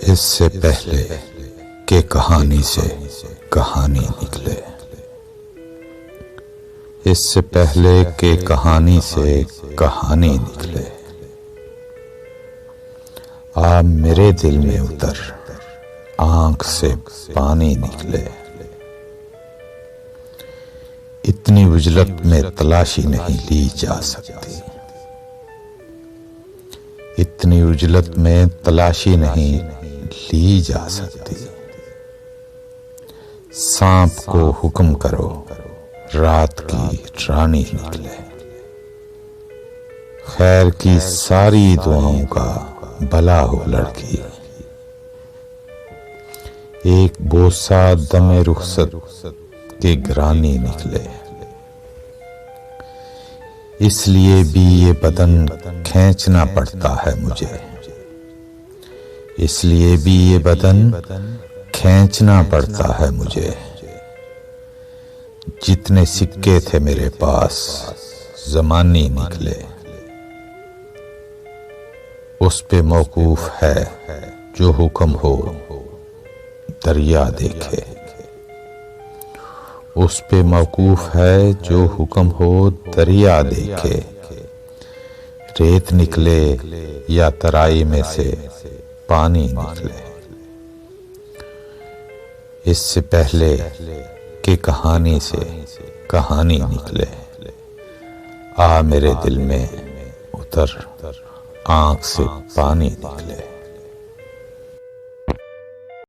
इससे पहले कि कहानी से कहानी निकले, इससे पहले कि कहानी से कहानी निकले, आ मेरे दिल में उतर, आंख से पानी निकले। इतनी उजलत में तलाशी नहीं ली जा सकती, इतनी उजलत में तलाशी नहीं ली जा सकती। सांप को हुक्म करो, रात की रानी निकले। खैर की सारी दुआओं का भला हो लड़की, एक बोसा दमे रुखसत के ग्रानी निकले। इसलिए भी ये बदन खींचना पड़ता है मुझे, इसलिए भी ये बदन खींचना पड़ता है मुझे। जितने सिक्के थे मेरे पास ज़मानी निकले, उस पे मौकूफ है जो हुक्म हो दरिया देखे। उस पे मौकूफ है जो हुक्म हो दरिया देखे। रेत निकले या तराई में से पानी निकले। इससे पहले कि कहानी से कहानी निकले, आ मेरे दिल में उतर, आंख से पानी निकले।